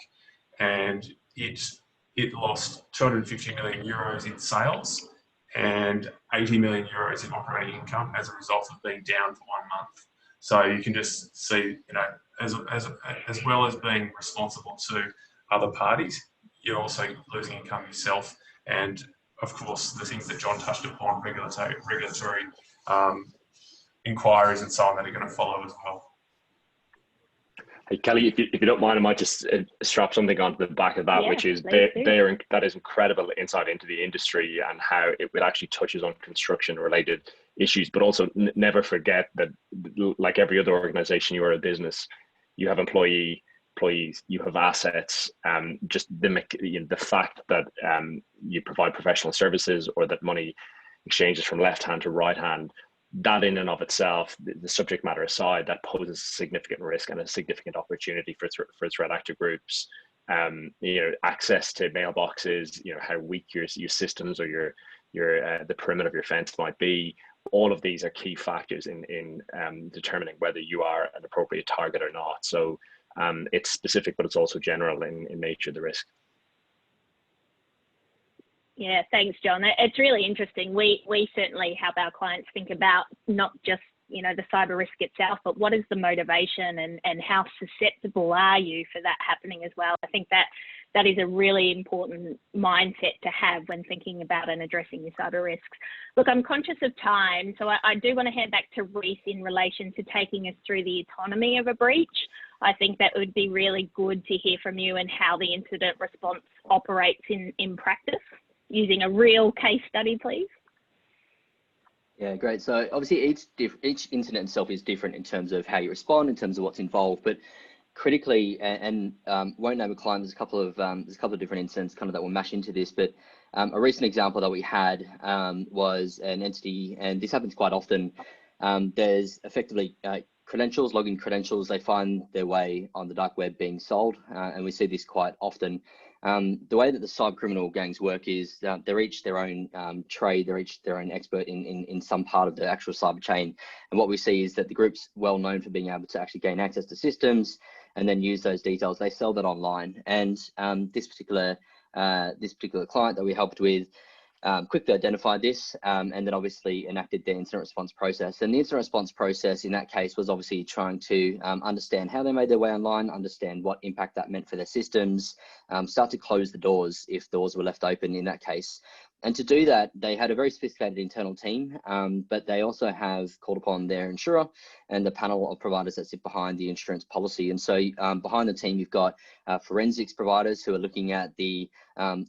and it lost 250 million euros in sales and 80 million euros in operating income as a result of being down for 1 month. So you can just see, you know, as well as being responsible to other parties, you're also losing income yourself. And of course, the things that John touched upon, regulatory inquiries and so on, that are going to follow as well. Hey, Kelly, if you don't mind, I might just strap something onto the back of that, which is that is incredible insight into the industry and how it actually touches on construction-related issues. But also, never forget that, like every other organization, you are a business. You have employees, you have assets. Just the fact that you provide professional services or that money exchanges from left hand to right hand, that in and of itself, the subject matter aside, that poses a significant risk and a significant opportunity for threat actor groups. You know, access to mailboxes, you know, how weak your systems or the perimeter of your fence might be. All of these are key factors in determining whether you are an appropriate target or not. So it's specific, but it's also general in nature, the risk. Yeah, thanks, John. It's really interesting. We certainly help our clients think about not just, you know, the cyber risk itself, but what is the motivation and how susceptible are you for that happening as well. I think that is a really important mindset to have when thinking about and addressing your cyber risks. Look, I'm conscious of time, so I do want to hand back to Reece in relation to taking us through the autonomy of a breach. I think that would be really good to hear from you and how the incident response operates in practice, using a real case study, please. Yeah, great. So obviously each incident itself is different in terms of how you respond, in terms of what's involved, but critically, and won't name a client, there's a couple of different incidents kind of that will mash into this, but a recent example that we had was an entity, and this happens quite often. There's effectively credentials, login credentials, they find their way on the dark web being sold, and we see this quite often. The way that the cyber criminal gangs work is they're each their own trade, they're each their own expert in some part of the actual cyber chain. And what we see is that the group's well known for being able to actually gain access to systems and then use those details. They sell that online. And this particular client that we helped with quickly identified this and then obviously enacted the incident response process. And the incident response process in that case was obviously trying to understand how they made their way online, understand what impact that meant for their systems, start to close the doors if doors were left open in that case. And to do that, they had a very sophisticated internal team, but they also have called upon their insurer and the panel of providers that sit behind the insurance policy. And so behind the team, you've got forensics providers who are looking at the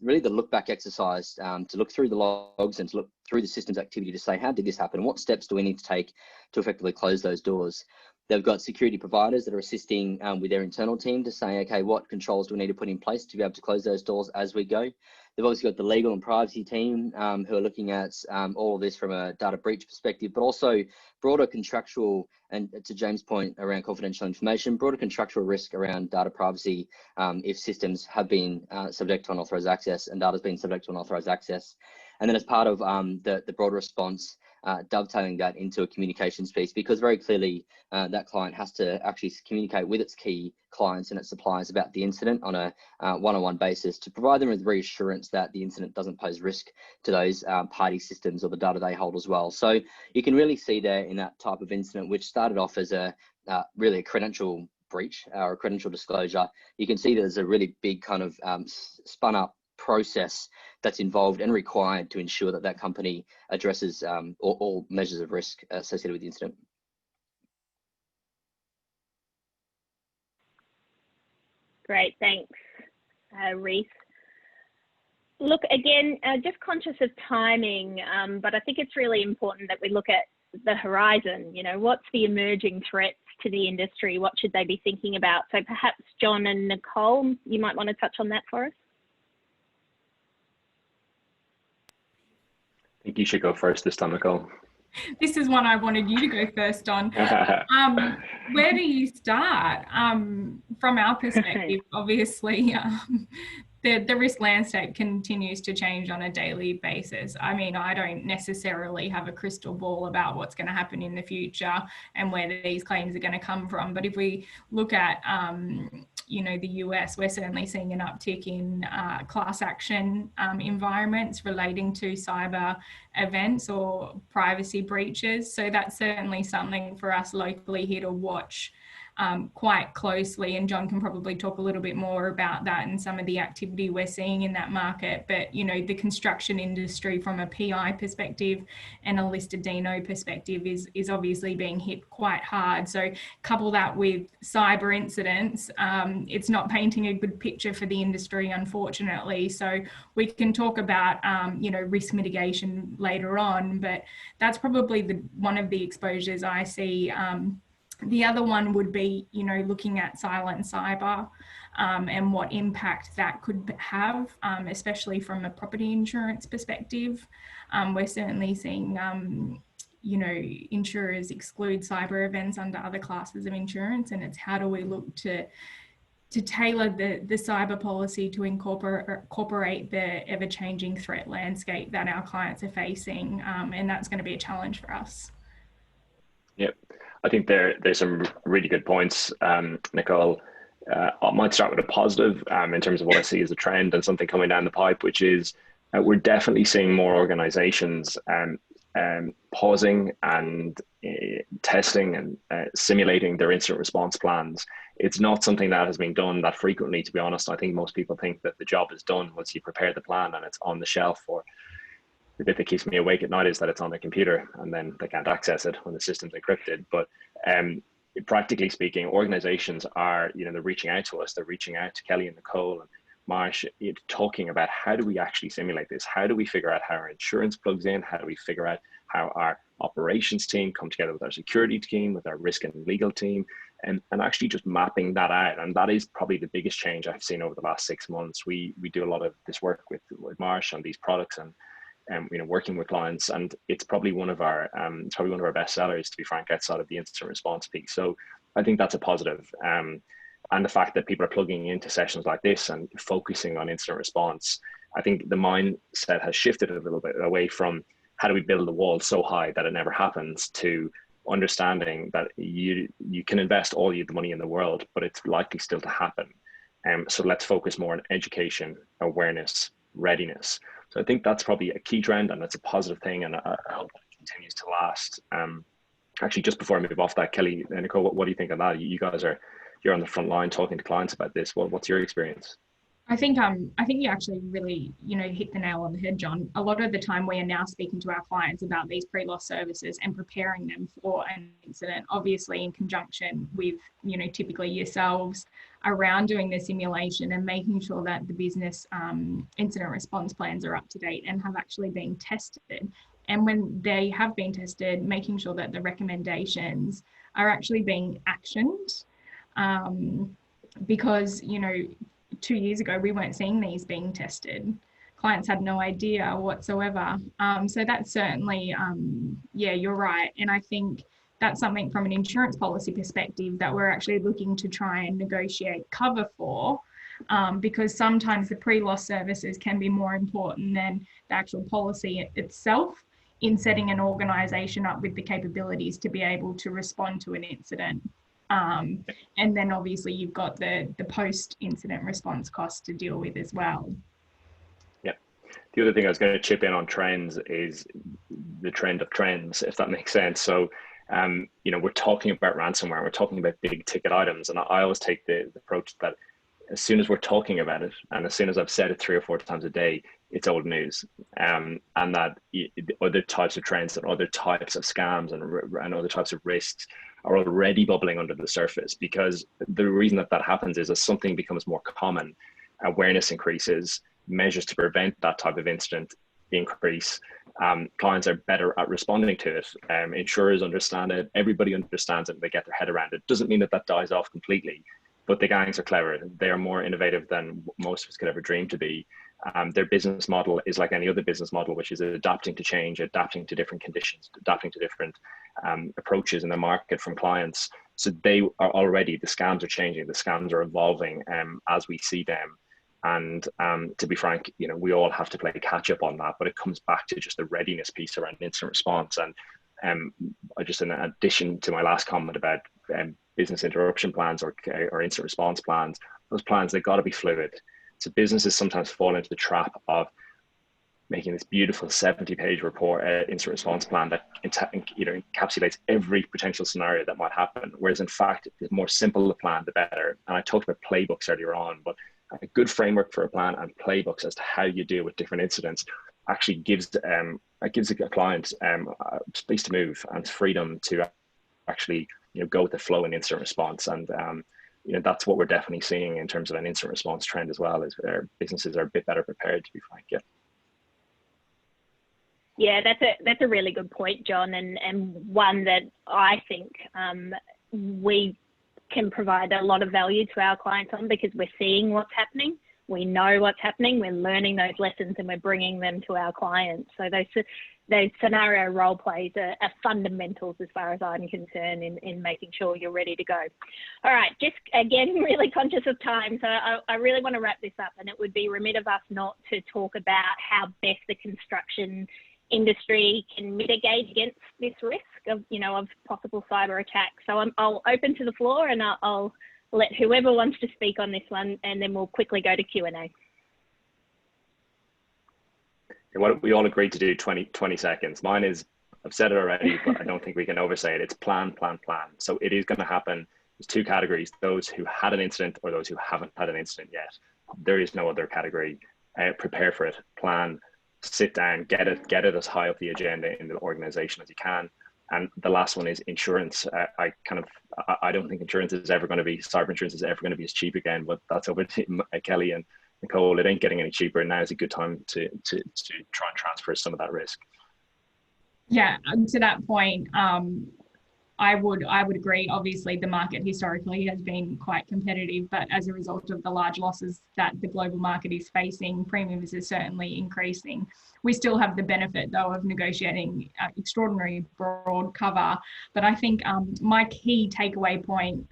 really the look back exercise to look through the logs and to look through the systems activity to say, how did this happen? What steps do we need to take to effectively close those doors? They've got security providers that are assisting with their internal team to say, okay, what controls do we need to put in place to be able to close those doors as we go? They've obviously got the legal and privacy team who are looking at all of this from a data breach perspective, but also broader contractual, and to James' point around confidential information, broader contractual risk around data privacy if systems have been subject to unauthorized access and data has been subject to unauthorized access. And then as part of the broader response, dovetailing that into a communications piece, because very clearly that client has to actually communicate with its key clients and its suppliers about the incident on a one-on-one basis to provide them with reassurance that the incident doesn't pose risk to those party systems or the data they hold as well. So you can really see there in that type of incident, which started off as a really a credential breach or a credential disclosure, you can see there's a really big kind of spun up process that's involved and required to ensure that that company addresses all measures of risk associated with the incident. Great, thanks, Reese. Look, again, just conscious of timing, but I think it's really important that we look at the horizon. You know, what's the emerging threats to the industry? What should they be thinking about? So perhaps John and Nicole, you might want to touch on that for us. I think you should go first this time, Nicole. This is one I wanted you to go first on. Where do you start? From our perspective, obviously, the risk landscape continues to change on a daily basis. I mean, I don't necessarily have a crystal ball about what's going to happen in the future and where these claims are going to come from. But if we look at, you know, the US, we're certainly seeing an uptick in class action environments relating to cyber events or privacy breaches. So that's certainly something for us locally here to watch quite closely, and John can probably talk a little bit more about that and some of the activity we're seeing in that market. But you know, the construction industry from a PI perspective and a listed DNO perspective is obviously being hit quite hard. So couple that with cyber incidents, it's not painting a good picture for the industry, unfortunately. So we can talk about you know, risk mitigation later on, but that's probably one of the exposures I see. The other one would be, you know, looking at silent cyber and what impact that could have, especially from a property insurance perspective. We're certainly seeing, you know, insurers exclude cyber events under other classes of insurance, and it's how do we look to tailor the cyber policy to incorporate the ever-changing threat landscape that our clients are facing, and that's going to be a challenge for us. Yep. I think there's some really good points, Nicole. I might start with a positive in terms of what I see as a trend and something coming down the pipe, which is we're definitely seeing more organizations pausing and testing and simulating their incident response plans. It's not something that has been done that frequently, to be honest. I think most people think that the job is done once you prepare the plan and it's on the shelf. Or the bit that keeps me awake at night is that it's on the computer and then they can't access it when the system's encrypted. But practically speaking, organizations are, you know, they're reaching out to us. They're reaching out to Kelly and Nicole and Marsh, talking about how do we actually simulate this? How do we figure out how our insurance plugs in? How do we figure out how our operations team come together with our security team, with our risk and legal team, and actually just mapping that out? And that is probably the biggest change I've seen over the last 6 months. We do a lot of this work with Marsh on these products and you know, working with clients, and it's probably one of our best sellers, to be frank, outside of the incident response piece. So I think that's a positive. And the fact that people are plugging into sessions like this and focusing on incident response, I think the mindset has shifted a little bit away from how do we build the wall so high that it never happens, to understanding that you can invest all the money in the world, but it's likely still to happen. So let's focus more on education, awareness, readiness. So I think that's probably a key trend, and that's a positive thing, and I hope it continues to last. Actually, just before I move off that, Kelly and Nicole, what do you think of that? You guys you're on the front line talking to clients about this. What's your experience? I think you actually really, you know, hit the nail on the head, John. A lot of the time we are now speaking to our clients about these pre-loss services and preparing them for an incident, obviously in conjunction with, you know, typically yourselves around doing the simulation and making sure that the business incident response plans are up to date and have actually been tested. And when they have been tested, making sure that the recommendations are actually being actioned. Because, you know, 2 years ago, we weren't seeing these being tested. Clients had no idea whatsoever. So that's certainly, yeah, you're right. And I think that's something from an insurance policy perspective that we're actually looking to try and negotiate cover for, because sometimes the pre-loss services can be more important than the actual policy itself in setting an organisation up with the capabilities to be able to respond to an incident. And then obviously you've got the post-incident response costs to deal with as well. Yeah. The other thing I was going to chip in on trends is the trend of trends, if that makes sense. So, you know, we're talking about ransomware, we're talking about big ticket items. And I always take the approach that as soon as we're talking about it, and as soon as I've said it 3 or 4 times a day, it's old news. And that other types of trends and other types of scams and other types of risks are already bubbling under the surface, because the reason that happens is as something becomes more common, awareness increases, measures to prevent that type of incident increase, clients are better at responding to it, insurers understand it, everybody understands it, and they get their head around it. Doesn't mean that dies off completely, but the gangs are clever. They are more innovative than most of us could ever dream to be. Their business model is like any other business model, which is adapting to change, adapting to different conditions, adapting to different approaches in the market from clients. So they are already, the scams are changing, the scams are evolving as we see them. And to be frank, you know, we all have to play catch up on that, but it comes back to just the readiness piece around incident response. And just in addition to my last comment about business interruption plans or incident response plans, those plans, they've got to be fluid. So businesses sometimes fall into the trap of making this beautiful 70-page report, incident response plan that encapsulates every potential scenario that might happen. Whereas in fact, the more simple the plan, the better. And I talked about playbooks earlier on, but a good framework for a plan and playbooks as to how you deal with different incidents actually gives a client space to move and freedom to actually, you know, go with the flow in incident response. And you know, that's what we're definitely seeing in terms of an incident response trend as well, is where businesses are a bit better prepared, to be frank. Yeah, that's a really good point, John, and one that I think we can provide a lot of value to our clients on, because we're seeing what's happening, we know what's happening, we're learning those lessons, and we're bringing them to our clients. So those scenario role plays are fundamentals as far as I'm concerned in making sure you're ready to go. All right, just again, really conscious of time, so I really want to wrap this up, and it would be remiss of us not to talk about how best the construction industry can mitigate against this risk of, you know, of possible cyber attacks. So I'll open to the floor, and I'll let whoever wants to speak on this one, and then we'll quickly go to Q&A. Why don't we all agree to do 20 seconds? Mine is, I've said it already, but I don't think we can oversay it. It's plan, plan, plan. So it is going to happen. There's 2 categories: those who had an incident or those who haven't had an incident yet. There is no other category. Prepare for it, plan, sit down, get it as high up the agenda in the organization as you can. And the last one is insurance. I don't think insurance is ever going to be, cyber insurance is ever going to be as cheap again, but that's over to Kelly and Nicole. It ain't getting any cheaper. Now is a good time to try and transfer some of that risk. Yeah, to that point, I would agree. Obviously, the market historically has been quite competitive, but as a result of the large losses that the global market is facing, premiums are certainly increasing. We still have the benefit, though, of negotiating extraordinary broad cover. But I think my key takeaway point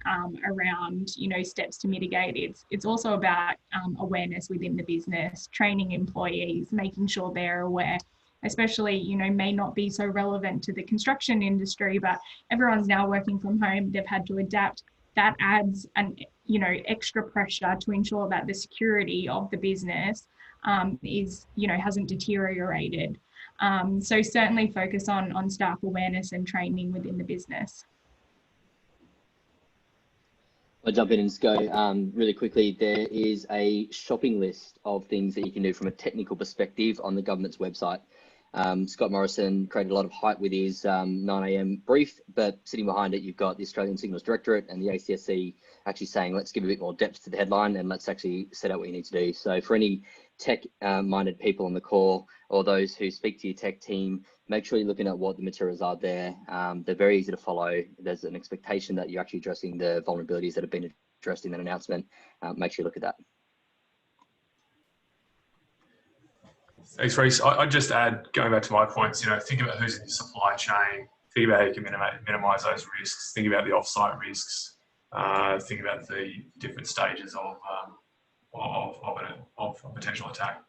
around, you know, steps to mitigate, it's also about awareness within the business, training employees, making sure they're aware. Especially, you know, may not be so relevant to the construction industry, but everyone's now working from home. They've had to adapt. That adds extra pressure to ensure that the security of the business hasn't deteriorated. So certainly focus on staff awareness and training within the business. I'll jump in and just go really quickly. There is a shopping list of things that you can do from a technical perspective on the government's website. Scott Morrison created a lot of hype with his 9 a.m. brief, but sitting behind it, you've got the Australian Signals Directorate and the ACSC actually saying, let's give a bit more depth to the headline and let's actually set out what you need to do. So for any tech-minded people on the call or those who speak to your tech team, make sure you're looking at what the materials are there. They're very easy to follow. There's an expectation that you're actually addressing the vulnerabilities that have been addressed in that announcement. Make sure you look at that. Thanks, Reece. I'd just add, going back to my points, you know, think about who's in your supply chain, think about how you can minimize those risks, think about the off-site risks, think about the different stages of a potential attack.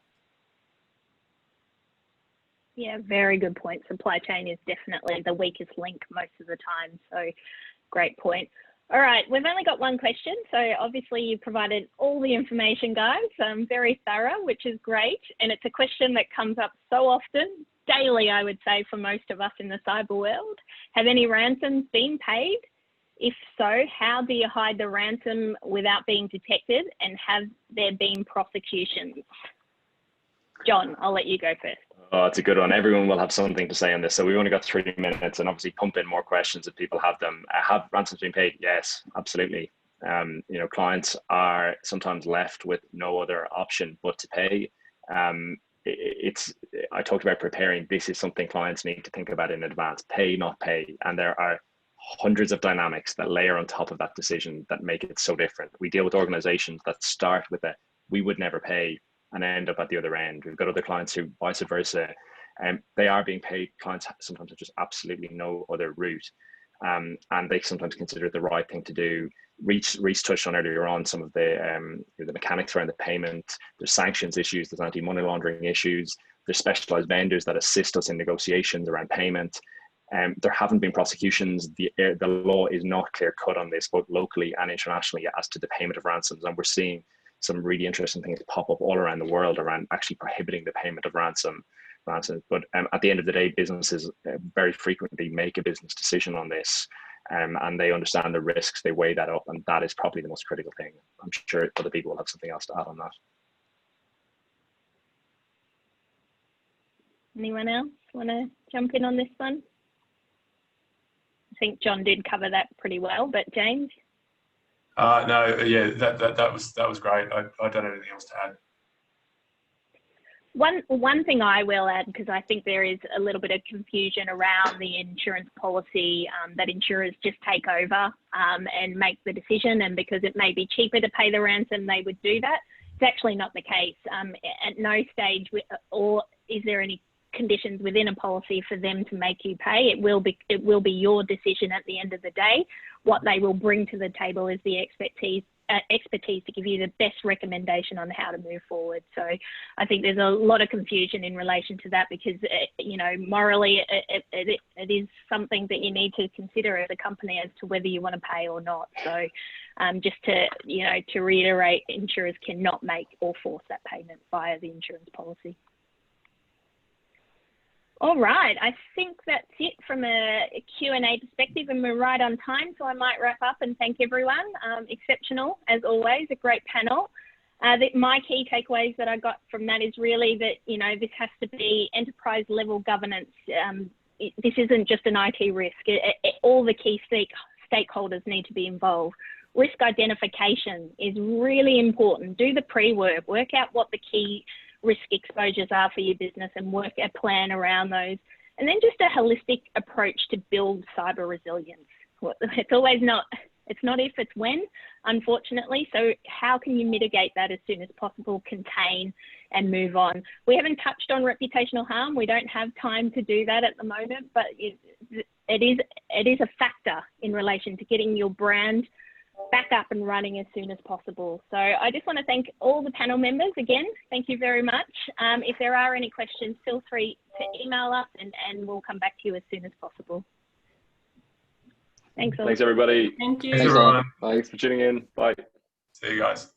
Yeah, very good point. Supply chain is definitely the weakest link most of the time. So great point. All right, we've only got one question. So obviously you provided all the information, guys. Very thorough, which is great. And it's a question that comes up so often, daily, I would say, for most of us in the cyber world. Have any ransoms been paid? If so, how do you hide the ransom without being detected? And have there been prosecutions? John, I'll let you go first. Oh, it's a good one. Everyone will have something to say on this. So we've only got 3 minutes, and obviously pump in more questions if people have them. Have ransoms been paid? Yes, absolutely. You know, clients are sometimes left with no other option but to pay. I talked about preparing. This is something clients need to think about in advance. Pay, not pay. And there are hundreds of dynamics that layer on top of that decision that make it so different. We deal with organizations that start with a "we would never pay" and end up at the other end. We've got other clients who vice versa, and they are being paid. Clients sometimes have just absolutely no other route, and they sometimes consider it the right thing to do. Reece touched on earlier on some of the mechanics around the payment. There's sanctions issues, there's anti-money laundering issues, there's specialized vendors that assist us in negotiations around payment. There haven't been prosecutions. The law is not clear cut on this, both locally and internationally, as to the payment of ransoms. And we're seeing some really interesting things pop up all around the world around actually prohibiting the payment of ransoms. But at the end of the day, businesses very frequently make a business decision on this, and they understand the risks, they weigh that up, and that is probably the most critical thing. I'm sure other people will have something else to add on that. Anyone else want to jump in on this one? I think John did cover that pretty well, but James? No, yeah, that was great. I don't have anything else to add. One thing I will add, because I think there is a little bit of confusion around the insurance policy, that insurers just take over and make the decision, and because it may be cheaper to pay the ransom, they would do that. It's actually not the case. At no stage, or is there any conditions within a policy for them to make you pay. It will be your decision at the end of the day. What they will bring to the table is the expertise to give you the best recommendation on how to move forward. So I think there's a lot of confusion in relation to that, because you know, morally it is something that you need to consider as a company as to whether you want to pay or not. So just to reiterate, insurers cannot make or force that payment via the insurance policy. All right, I think that's it from a Q&A perspective, and we're right on time, so I might wrap up and thank everyone. Exceptional, as always, a great panel. My key takeaways that I got from that is really that, you know, this has to be enterprise level governance. This isn't just an IT risk. All the key stakeholders need to be involved. Risk identification is really important. Do the pre-work, work out what the key risk exposures are for your business and work a plan around those. And then just a holistic approach to build cyber resilience. It's always not, it's not if, it's when, unfortunately. So how can you mitigate that as soon as possible, contain and move on? We haven't touched on reputational harm. We don't have time to do that at the moment, but it is a factor in relation to getting your brand back up and running as soon as possible. So I just want to thank all the panel members again. Thank you very much. If there are any questions, feel free to email us and we'll come back to you as soon as possible. Thanks all. Thanks everybody. Thank you. Thanks everyone. Bye. Thanks for tuning in. Bye. See you guys.